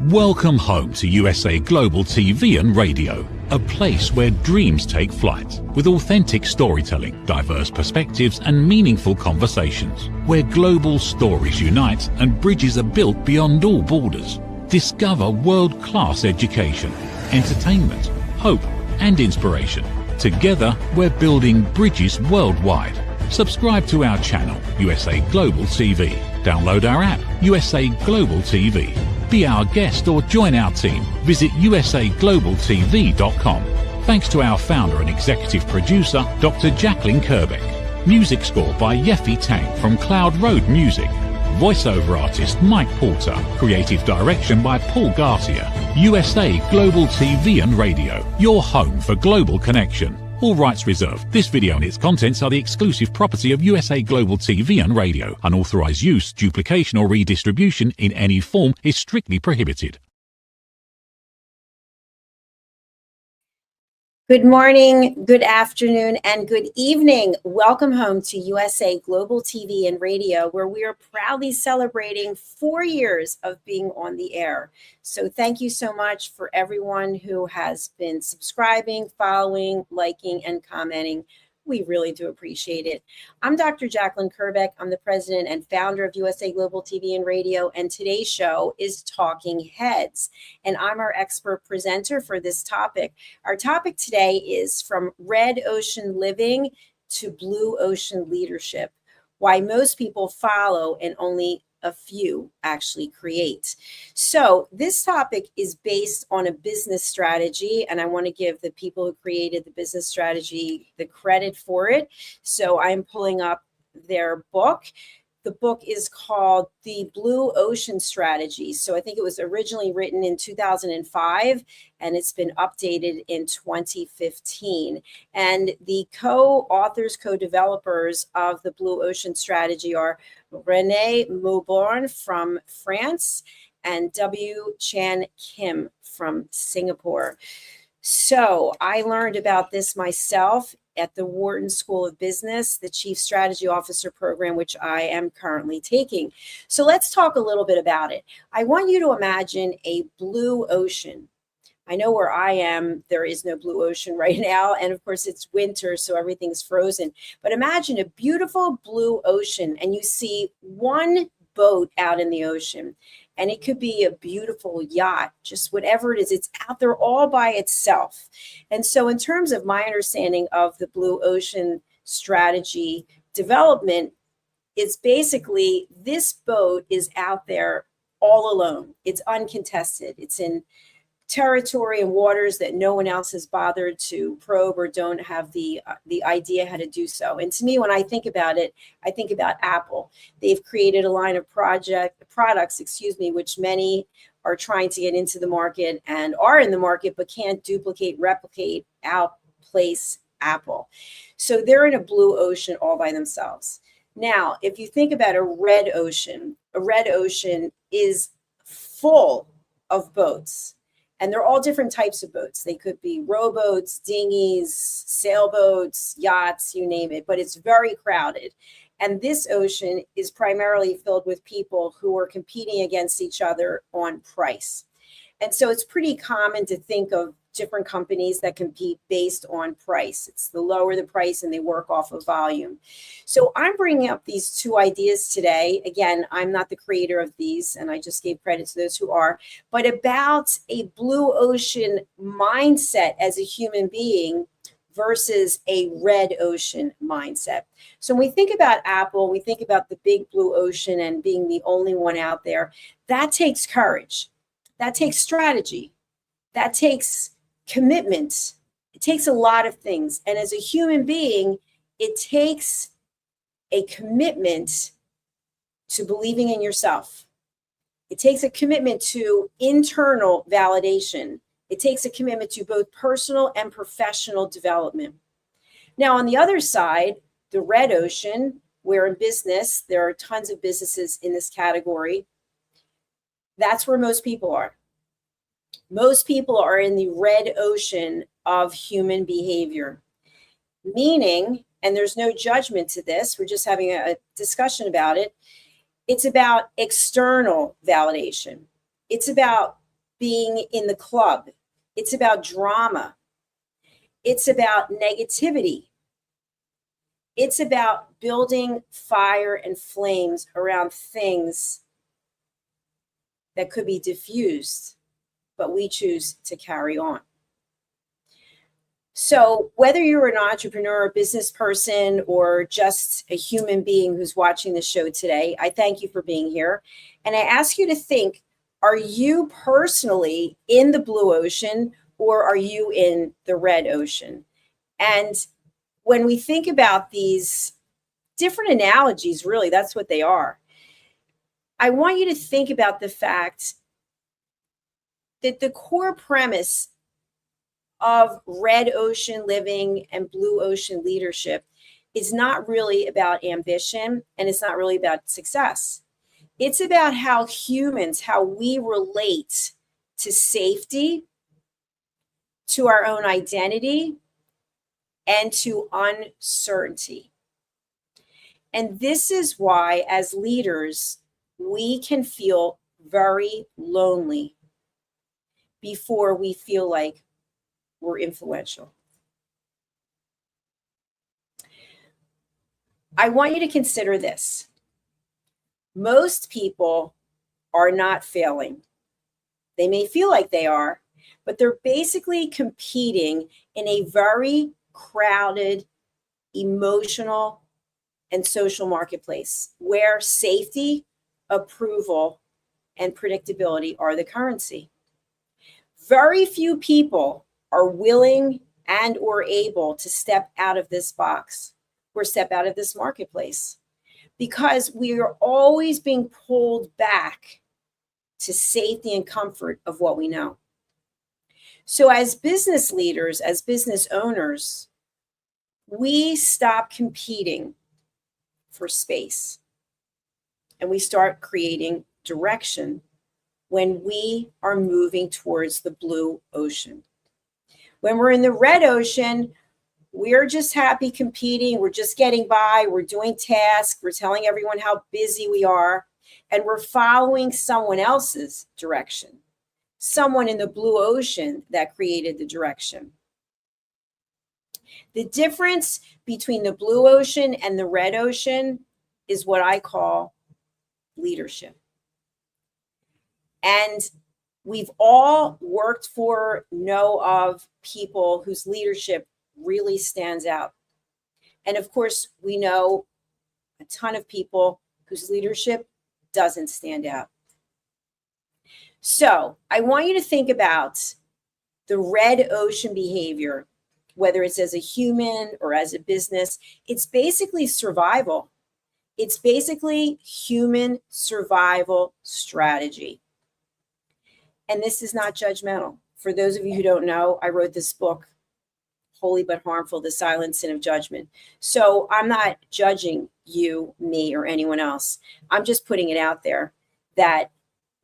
Welcome home to USA Global TV and Radio, a place where dreams take flight, with authentic storytelling, diverse perspectives and meaningful conversations, where global stories unite and bridges are built beyond all borders. Discover world-class education, entertainment, hope and inspiration. Together, we're building bridges worldwide. Subscribe to our channel, USA Global TV. Download our app, USA Global TV. Be our guest or join our team. Visit usaglobaltv.com. Thanks to our founder and executive producer, Dr. Jacalyn KERBECK. Music score by Yeffy Tang from Cloud Road Music. Voiceover artist Mike Porter. Creative direction by Paul Garcia. USA Global TV and Radio. Your home for global connection. All rights reserved. This video and its contents are the exclusive property of USA Global TV and Radio. Unauthorized use, duplication or redistribution in any form is strictly prohibited. Good morning, good afternoon, and good evening. Welcome home to USA Global TV and Radio, where we are proudly celebrating 4 years of being on the air. So thank you so much for everyone who has been subscribing, following, liking, and commenting. We really do appreciate it. I'm Dr. Jacalyn KERBECK. I'm the president and founder of USA Global TV and Radio, and today's show is Talking Heads, and I'm our expert presenter for this topic. Our topic today is From Red Ocean Living to Blue Ocean Leadership: Why Most People Follow and Only a few actually create. So this topic is based on a business strategy, and I want to give the people who created the business strategy the credit for it. So I'm pulling up their book. The book is called The Blue Ocean Strategy. So I think it was originally written in 2005, and it's been updated in 2015. And the co-authors, co-developers of the Blue Ocean Strategy are Renee Mauborgne from France and W. Chan Kim from Singapore. So I learned about this myself at the Wharton School of Business, the Chief Strategy Officer program, which I am currently taking. So let's talk a little bit about it. I want you to imagine a blue ocean. I know where I am, there is no blue ocean right now. And of course it's winter, so everything's frozen. But imagine a beautiful blue ocean and you see one boat out in the ocean. And it could be a beautiful yacht, just whatever it is, it's out there all by itself. And so in terms of my understanding of the Blue Ocean Strategy development, it's basically this boat is out there all alone. It's uncontested. It's in territory and waters that no one else has bothered to probe or don't have the idea how to do so. And to me, when I think about it, I think about Apple. They've created a line of products, which many are trying to get into the market and are in the market, but can't duplicate, replicate, outplace Apple. So they're in a blue ocean all by themselves. Now, if you think about a red ocean is full of boats. And they're all different types of boats. They could be rowboats, dinghies, sailboats, yachts, you name it, but it's very crowded. And this ocean is primarily filled with people who are competing against each other on price. And so it's pretty common to think of different companies that compete based on price. It's the lower the price and they work off of volume. So I'm bringing up these two ideas today. Again, I'm not the creator of these, and I just gave credit to those who are, but about a blue ocean mindset as a human being versus a red ocean mindset. So when we think about Apple, we think about the big blue ocean and being the only one out there. That takes courage. That takes strategy. That takes commitment. It takes a lot of things. And as a human being, it takes a commitment to believing in yourself. It takes a commitment to internal validation. It takes a commitment to both personal and professional development. Now, on the other side, the red ocean, where in business, there are tons of businesses in this category. That's where most people are. Most people are in the red ocean of human behavior, meaning, and there's no judgment to this, we're just having a discussion about it. It's about external validation. It's about being in the club. It's about drama. It's about negativity. It's about building fire and flames around things that could be diffused, but we choose to carry on. So whether you're an entrepreneur, a business person, or just a human being who's watching the show today, I thank you for being here. And I ask you to think, are you personally in the blue ocean or are you in the red ocean? And when we think about these different analogies, really, that's what they are. I want you to think about the fact that the core premise of red ocean living and blue ocean leadership is not really about ambition, and it's not really about success. It's about how humans, how we relate to safety, to our own identity, and to uncertainty. And this is why, as leaders, we can feel very lonely before we feel like we're influential. I want you to consider this. Most people are not failing. They may feel like they are, but they're basically competing in a very crowded, emotional, and social marketplace where safety, approval, and predictability are the currency. Very few people are willing and or able to step out of this box or step out of this marketplace because we are always being pulled back to safety and comfort of what we know. So as business leaders, as business owners, we stop competing for space and we start creating direction when we are moving towards the blue ocean. When we're in the red ocean, we're just happy competing. We're just getting by. We're doing tasks. We're telling everyone how busy we are. And we're following someone else's direction. Someone in the blue ocean that created the direction. The difference between the blue ocean and the red ocean is what I call leadership. And we've all worked for, know of people whose leadership really stands out. And of course, we know a ton of people whose leadership doesn't stand out. So I want you to think about the red ocean behavior, whether it's as a human or as a business. It's basically survival. It's basically human survival strategy. And this is not judgmental. For those of you who don't know, I wrote this book, Holy But Harmful, The Silent Sin of Judgment. So I'm not judging you, me, or anyone else. I'm just putting it out there that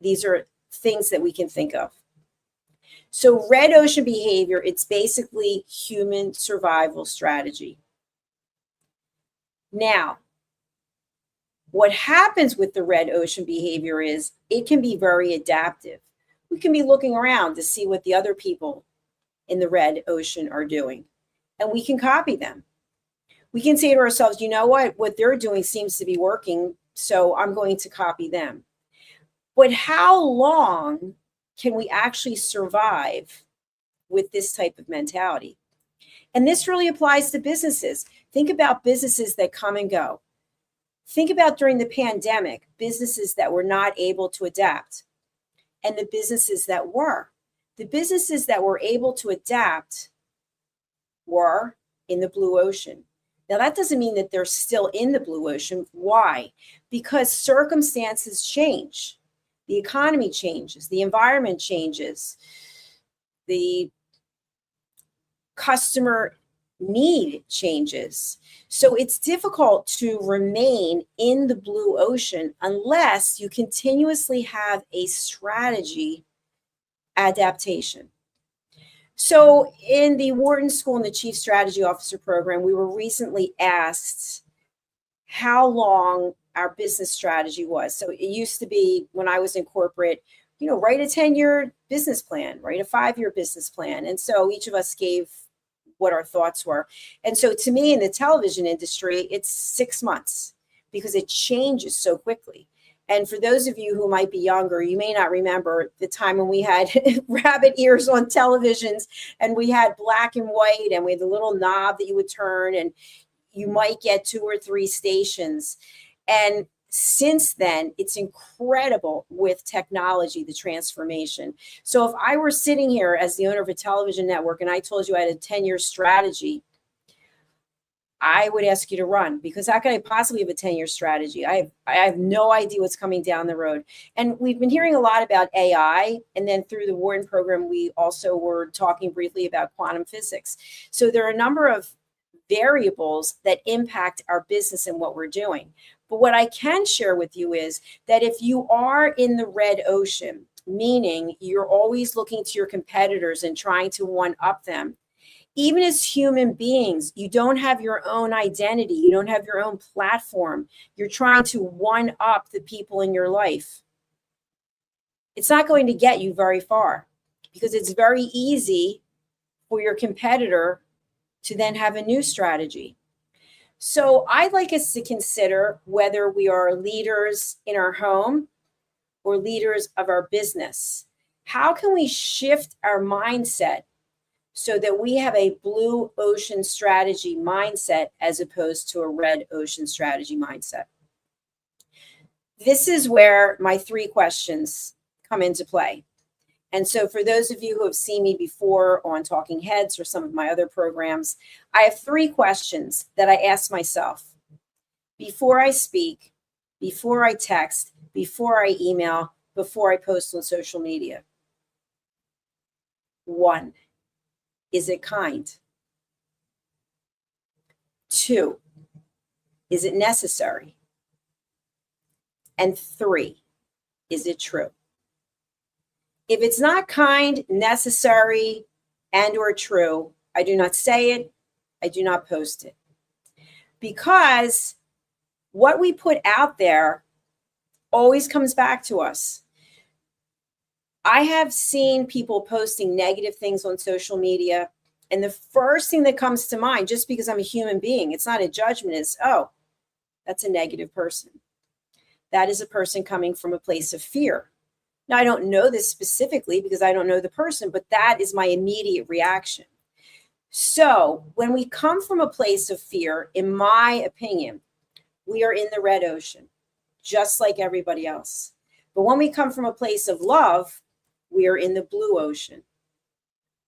these are things that we can think of. So red ocean behavior, it's basically human survival strategy. Now, what happens with the red ocean behavior is it can be very adaptive. We can be looking around to see what the other people in the red ocean are doing, and we can copy them. We can say to ourselves, you know what they're doing seems to be working, so I'm going to copy them. But how long can we actually survive with this type of mentality? And this really applies to businesses. Think about businesses that come and go. Think about during the pandemic, businesses that were not able to adapt and the businesses that were. The businesses that were able to adapt were in the blue ocean. Now, that doesn't mean that they're still in the blue ocean. Why? Because circumstances change. The economy changes. The environment changes. The customer need changes. So it's difficult to remain in the blue ocean unless you continuously have a strategy adaptation. So in the Wharton School and the Chief Strategy Officer program, we were recently asked how long our business strategy was. So it used to be when I was in corporate, write a 10-year business plan, write a 5-year business plan. And so each of us gave what our thoughts were. And so to me, in the television industry, it's 6 months because it changes so quickly. And for those of you who might be younger, you may not remember the time when we had rabbit ears on televisions, and we had black and white, and we had the little knob that you would turn, and you might get 2 or 3 stations. And since then, it's incredible with technology, the transformation. So if I were sitting here as the owner of a television network and I told you I had a 10-year strategy, I would ask you to run, because how can I possibly have a 10-year strategy? I have no idea what's coming down the road. And we've been hearing a lot about AI. And then through the Wharton program, we also were talking briefly about quantum physics. So there are a number of variables that impact our business and what we're doing. But what I can share with you is that if you are in the red ocean, meaning you're always looking to your competitors and trying to one-up them, even as human beings, you don't have your own identity. You don't have your own platform. You're trying to one-up the people in your life. It's not going to get you very far, because it's very easy for your competitor to then have a new strategy. So I'd like us to consider whether we are leaders in our home or leaders of our business. How can we shift our mindset so that we have a blue ocean strategy mindset as opposed to a red ocean strategy mindset? This is where my 3 questions come into play. And so for those of you who have seen me before on Talking Heads or some of my other programs, I have 3 questions that I ask myself before I speak, before I text, before I email, before I post on social media. 1, is it kind? 2, is it necessary? And 3, is it true? If it's not kind, necessary, and or true, I do not say it, I do not post it. Because what we put out there always comes back to us. I have seen people posting negative things on social media, and the first thing that comes to mind, just because I'm a human being, it's not a judgment, is, oh, that's a negative person. That is a person coming from a place of fear. Now, I don't know this specifically because I don't know the person, but that is my immediate reaction. So when we come from a place of fear, in my opinion, we are in the red ocean, just like everybody else. But when we come from a place of love, we are in the blue ocean.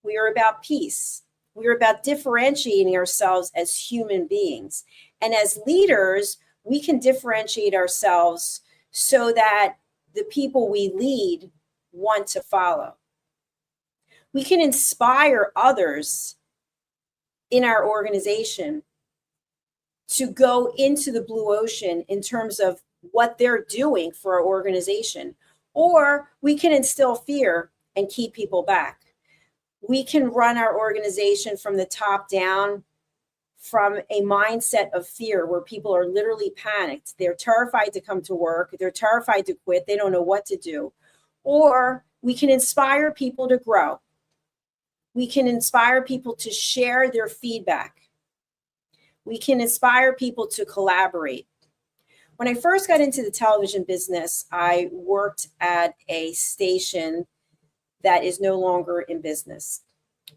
We are about peace. We are about differentiating ourselves as human beings. And as leaders, we can differentiate ourselves so that the people we lead want to follow. We can inspire others in our organization to go into the blue ocean in terms of what they're doing for our organization. Or we can instill fear and keep people back. We can run our organization from the top down, from a mindset of fear where people are literally panicked. They're terrified to come to work. They're terrified to quit. They don't know what to do. Or we can inspire people to grow. We can inspire people to share their feedback. We can inspire people to collaborate. When I first got into the television business, I worked at a station that is no longer in business.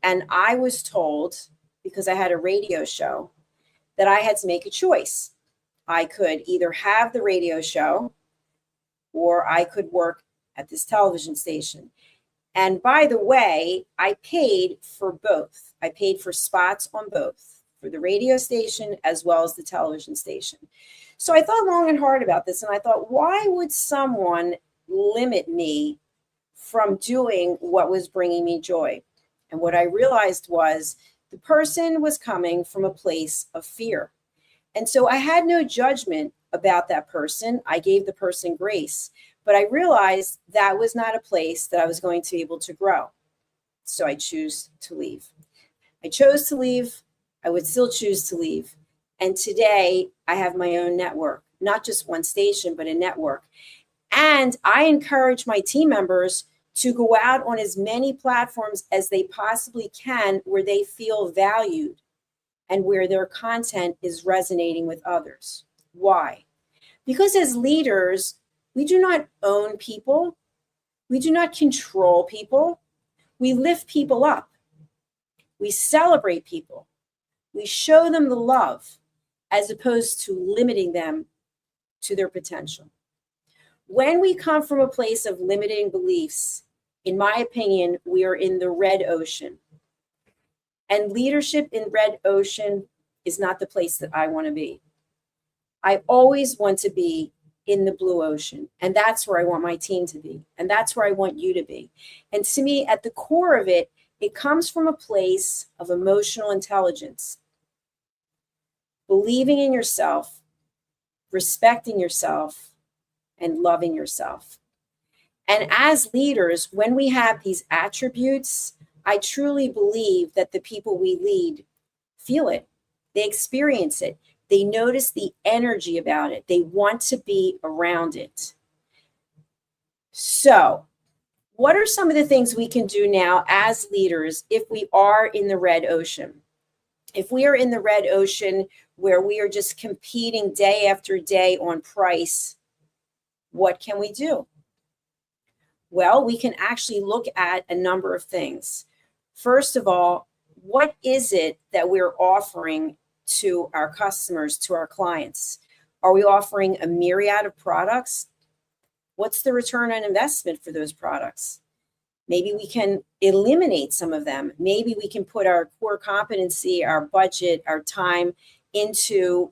And I was told, because I had a radio show, that I had to make a choice. I could either have the radio show or I could work at this television station. And by the way, I paid for both. I paid for spots on both, for the radio station as well as the television station. So I thought long and hard about this, and I thought, why would someone limit me from doing what was bringing me joy? And what I realized was the person was coming from a place of fear. And so I had no judgment about that person. I gave the person grace, but I realized that was not a place that I was going to be able to grow. So I chose to leave. I chose to leave. I would still choose to leave. And today I have my own network, not just one station, but a network. And I encourage my team members to go out on as many platforms as they possibly can where they feel valued and where their content is resonating with others. Why? Because as leaders, we do not own people. We do not control people. We lift people up. We celebrate people. We show them the love as opposed to limiting them to their potential. When we come from a place of limiting beliefs, in my opinion, we are in the red ocean. And leadership in red ocean is not the place that I want to be. I always want to be in the blue ocean. And that's where I want my team to be. And that's where I want you to be. And to me, at the core of it, it comes from a place of emotional intelligence, believing in yourself, respecting yourself, and loving yourself. And as leaders, when we have these attributes, I truly believe that the people we lead feel it. They experience it. They notice the energy about it. They want to be around it. So, what are some of the things we can do now as leaders if we are in the red ocean? If we are in the red ocean where we are just competing day after day on price, what can we do? Well, we can actually look at a number of things. First of all, what is it that we're offering to our customers, to our clients? Are we offering a myriad of products? What's the return on investment for those products? Maybe we can eliminate some of them. Maybe we can put our core competency, our budget, our time into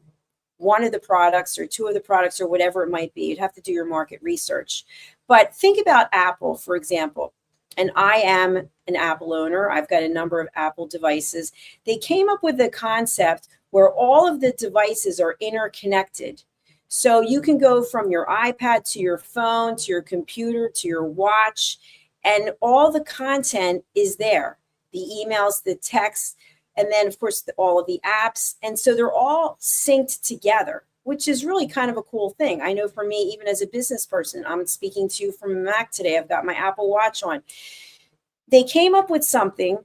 one of the products or two of the products or whatever it might be. You'd have to do your market research. But think about Apple, for example. And I am an Apple owner. I've got a number of Apple devices. They came up with a concept where all of the devices are interconnected. So you can go from your iPad to your phone, to your computer, to your watch, and all the content is there. The emails, the texts, and then, of course, all of the apps. And so they're all synced together, which is really kind of a cool thing. I know for me, even as a business person, I'm speaking to you from a Mac today. I've got my Apple Watch on. They came up with something,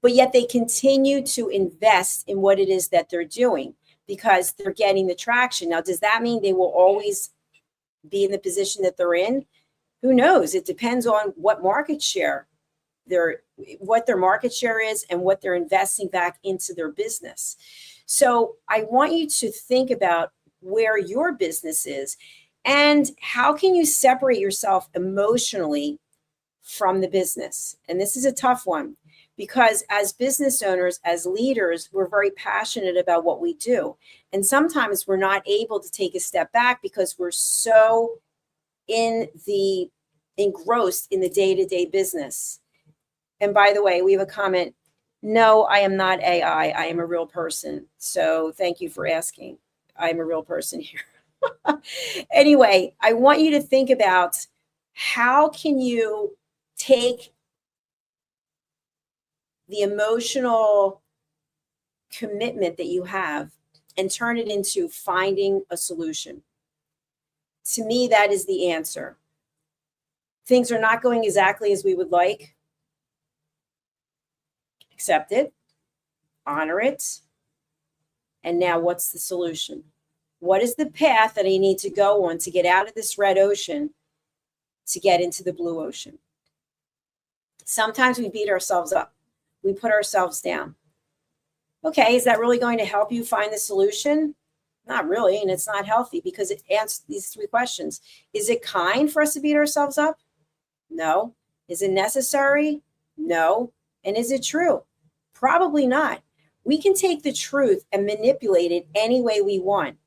but yet they continue to invest in what it is that they're doing because they're getting the traction. Now, does that mean they will always be in the position that they're in? Who knows? It depends on what market share what their market share is and what they're investing back into their business. So I want you to think about where your business is and how can you separate yourself emotionally from the business. And this is a tough one because as business owners, as leaders, we're very passionate about what we do. And sometimes we're not able to take a step back because we're so engrossed in the day-to-day business. And by the way, we have a comment. No, I am not AI. I am a real person. So thank you for asking. I'm a real person here. Anyway, I want you to think about how can you take the emotional commitment that you have and turn it into finding a solution. To me, that is the answer. Things are not going exactly as we would like. Accept it, honor it, and now what's the solution? What is the path that I need to go on to get out of this red ocean to get into the blue ocean? Sometimes we beat ourselves up. We put ourselves down. Okay, is that really going to help you find the solution? Not really, and it's not healthy because it answers these three questions. Is it kind for us to beat ourselves up? No. Is it necessary? No. And is it true? Probably not. We can take the truth and manipulate it any way we want.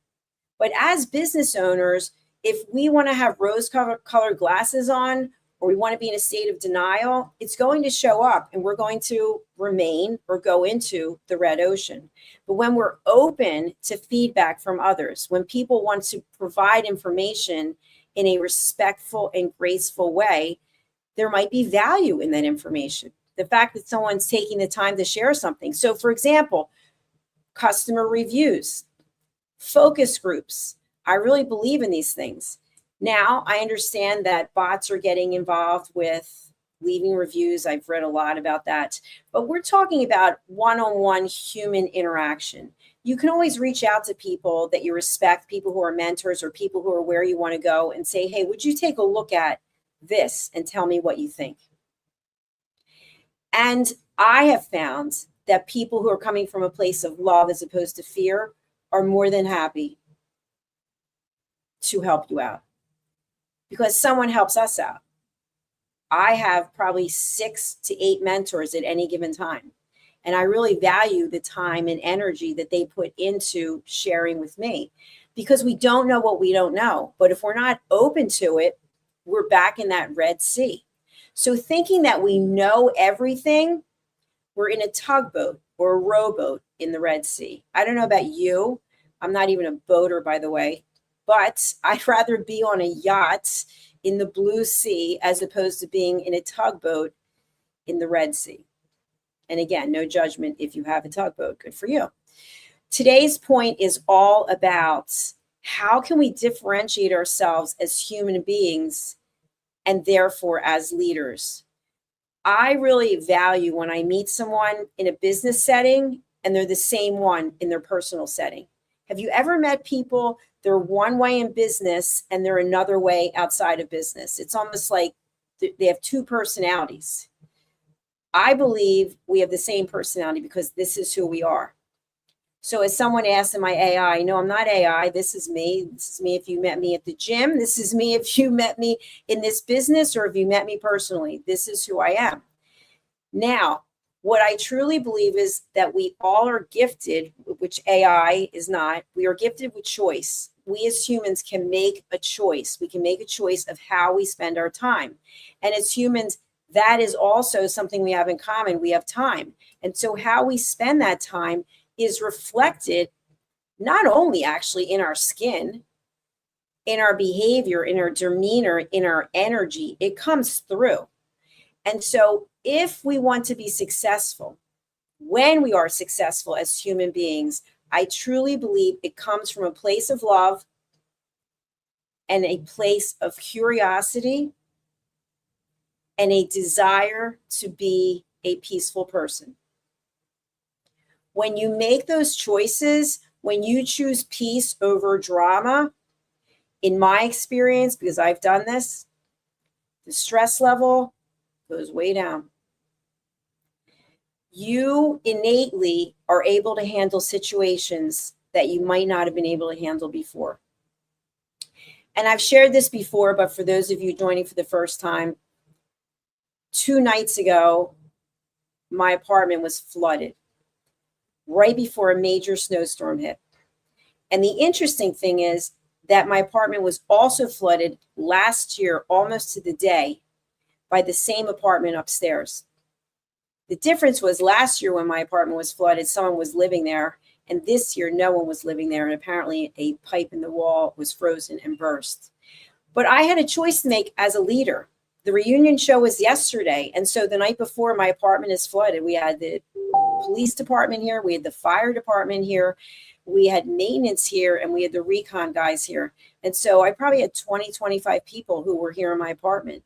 But as business owners, if we want to have rose-colored glasses on, or we want to be in a state of denial, it's going to show up and we're going to remain or go into the red ocean. But when we're open to feedback from others, when people want to provide information in a respectful and graceful way, there might be value in that information. The fact that someone's taking the time to share something. So for example, customer reviews, focus groups. I really believe in these things. Now, I understand that bots are getting involved with leaving reviews. I've read a lot about that. But we're talking about one-on-one human interaction. You can always reach out to people that you respect, people who are mentors or people who are where you want to go, and say, hey, would you take a look at this and tell me what you think? And I have found that people who are coming from a place of love as opposed to fear are more than happy to help you out, because someone helps us out. I have probably 6 to 8 mentors at any given time. And I really value the time and energy that they put into sharing with me, because we don't know what we don't know. But if we're not open to it, we're back in that Red Sea. So thinking that we know everything, we're in a tugboat or a rowboat in the Red Sea. I don't know about you. I'm not even a boater, by the way, but I'd rather be on a yacht in the blue sea as opposed to being in a tugboat in the Red Sea. And again, no judgment if you have a tugboat, good for you. Today's point is all about how can we differentiate ourselves as human beings and therefore as leaders. I really value when I meet someone in a business setting and they're the same one in their personal setting. Have you ever met people, they're one way in business and they're another way outside of business? It's almost like they have 2 personalities. I believe we have the same personality because this is who we are. So as someone asked in my AI, no, I'm not AI. This is me. This is me if you met me at the gym. This is me if you met me in this business or if you met me personally. This is who I am. Now, what I truly believe is that we all are gifted, which AI is not. We are gifted with choice. We as humans can make a choice. We can make a choice of how we spend our time. And as humans, that is also something we have in common. We have time. And so how we spend that time is reflected not only actually in our skin, in our behavior, in our demeanor, in our energy. It comes through. And so if we want to be successful, when we are successful as human beings, I truly believe it comes from a place of love and a place of curiosity and a desire to be a peaceful person. When you make those choices, when you choose peace over drama, in my experience, because I've done this, the stress level goes way down. You innately are able to handle situations that you might not have been able to handle before. And I've shared this before, but for those of you joining for the first time, 2 nights ago, my apartment was flooded right before a major snowstorm hit. And the interesting thing is that my apartment was also flooded last year, almost to the day, by the same apartment upstairs. The difference was last year when my apartment was flooded, someone was living there, and this year no one was living there, and apparently a pipe in the wall was frozen and burst. But I had a choice to make as a leader. The reunion show was yesterday, and so the night before, my apartment is flooded. We had the police department here, we had the fire department here, we had maintenance here, and we had the recon guys here. And so I probably had 20, 25 people who were here in my apartment.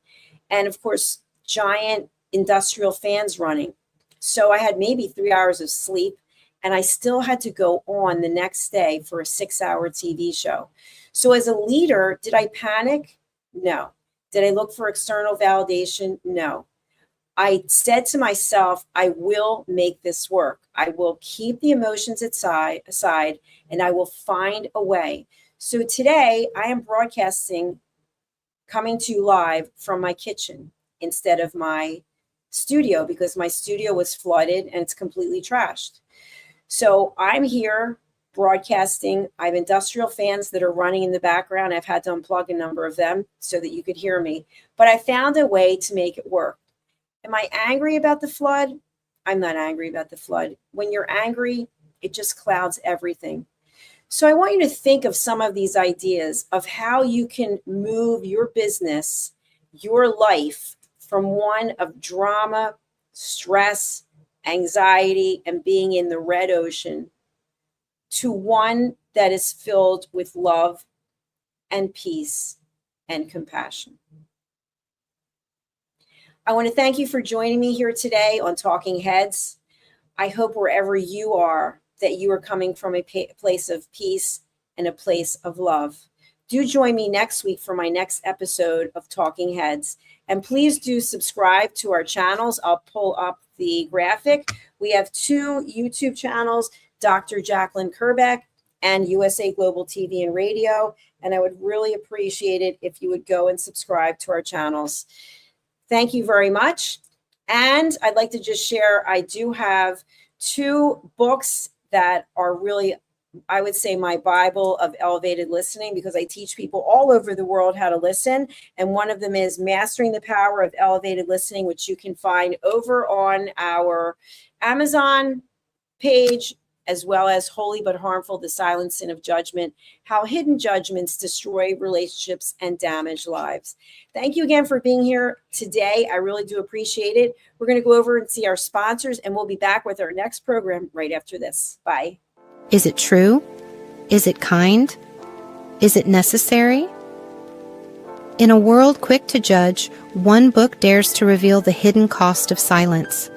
And of course, giant industrial fans running. So I had maybe 3 hours of sleep, and I still had to go on the next day for a 6-hour TV show. So as a leader, did I panic? No. Did I look for external validation? No. I said to myself, I will make this work. I will keep the emotions aside, and I will find a way. So today I am broadcasting, coming to you live from my kitchen instead of my studio, because my studio was flooded and it's completely trashed. So I'm here broadcasting. I have industrial fans that are running in the background. I've had to unplug a number of them so that you could hear me, but I found a way to make it work. Am I angry about the flood? I'm not angry about the flood. When you're angry, it just clouds everything. So I want you to think of some of these ideas of how you can move your business, your life, from one of drama, stress, anxiety, and being in the red ocean to one that is filled with love and peace and compassion. I want to thank you for joining me here today on Talking Heads. I hope wherever you are, that you are coming from a place of peace and a place of love. Do join me next week for my next episode of Talking Heads. And please do subscribe to our channels. I'll pull up the graphic. We have 2 YouTube channels, Dr. Jacalyn KERBECK and USA Global TV and Radio. And I would really appreciate it if you would go and subscribe to our channels. Thank you very much. And I'd like to just share, I do have 2 books that are really, I would say, my Bible of elevated listening, because I teach people all over the world how to listen. And one of them is Mastering the Power of Elevated Listening, which you can find over on our Amazon page, as well as Holy But Harmful, The Silent Sin of Judgment, How Hidden Judgments Destroy Relationships and Damage Lives. Thank you again for being here today. I really do appreciate it. We're going to go over and see our sponsors, and we'll be back with our next program right after this. Bye. Is it true? Is it kind? Is it necessary? In a world quick to judge, one book dares to reveal the hidden cost of silence.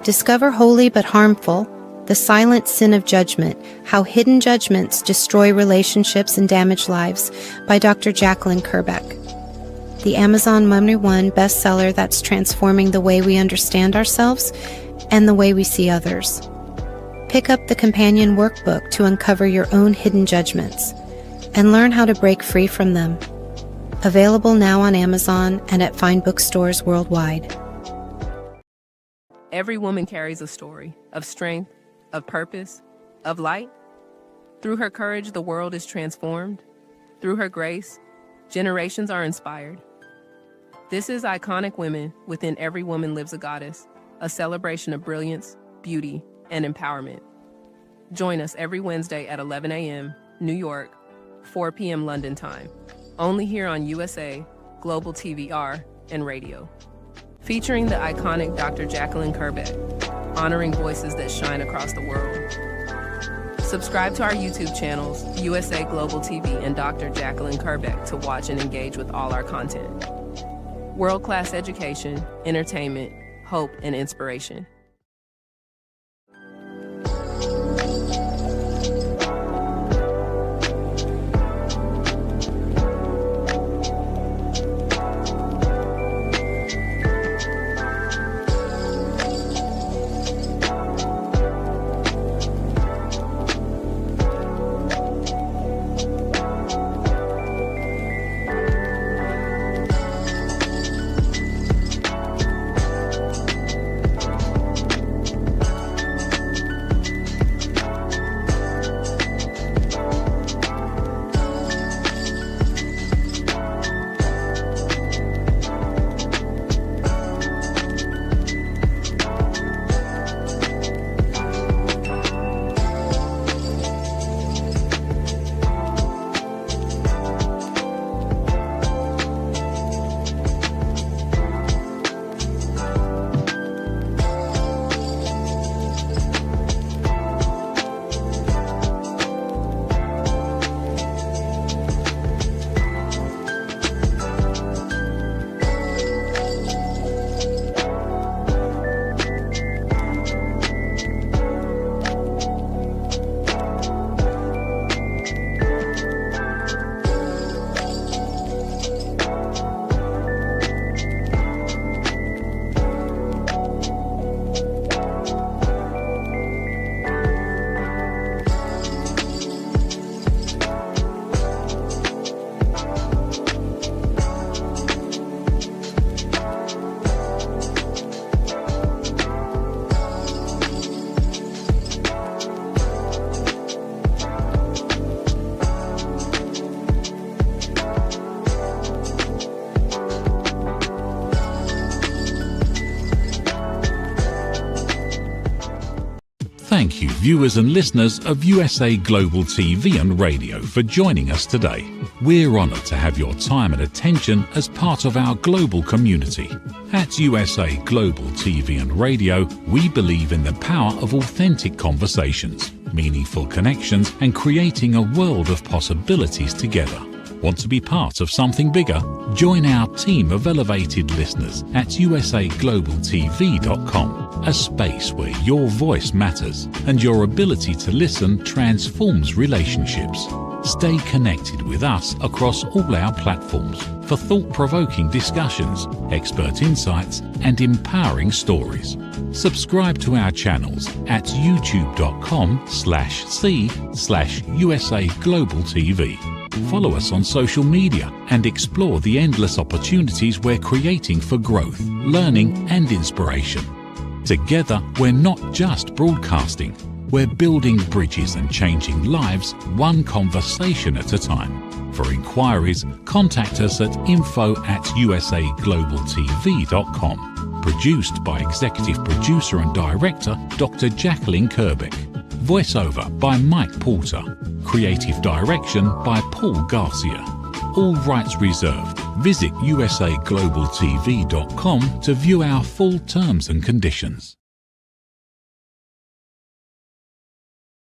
Discover Holy But Harmful, The Silent Sin of Judgment, How Hidden Judgments Destroy Relationships and Damage Lives by Dr. Jacalyn KERBECK. The Amazon #1 bestseller that's transforming the way we understand ourselves and the way we see others. Pick up the companion workbook to uncover your own hidden judgments and learn how to break free from them. Available now on Amazon and at fine bookstores worldwide. Every woman carries a story of strength, of purpose, of light. Through her courage, the world is transformed. Through her grace, generations are inspired. This is Iconic Women. Within Every Woman Lives a Goddess, a celebration of brilliance, beauty, and empowerment. Join us every Wednesday at 11 a.m. New York, 4 p.m. London time, only here on USA, Global TVR, and Radio. Featuring the iconic Dr. Jacalyn KERBECK, honoring voices that shine across the world. Subscribe to our YouTube channels, USA Global TV and Dr. Jacalyn KERBECK, to watch and engage with all our content. World-class education, entertainment, hope, and inspiration. Thank you, viewers and listeners of USA Global TV and Radio, for joining us today. We're honoured to have your time and attention as part of our global community. At USA Global TV and Radio, we believe in the power of authentic conversations. meaningful connections and creating a world of possibilities together. Want to be part of something bigger? Join our team of elevated listeners at usaglobaltv.com, a space where your voice matters and your ability to listen transforms relationships. Stay connected with us across all our platforms for thought-provoking discussions, expert insights, and empowering stories. Subscribe to our channels at youtube.com/c/USAGlobalTV. Follow us on social media and explore the endless opportunities we're creating for growth, learning, and inspiration. Together, we're not just broadcasting, we're building bridges and changing lives one conversation at a time. For inquiries, contact us at info@usaglobaltv.com. Produced by Executive Producer and Director Dr. Jacalyn KERBECK. Voiceover by Mike Porter. Creative Direction by Paul Garcia. All rights reserved. Visit usaglobaltv.com to view our full terms and conditions.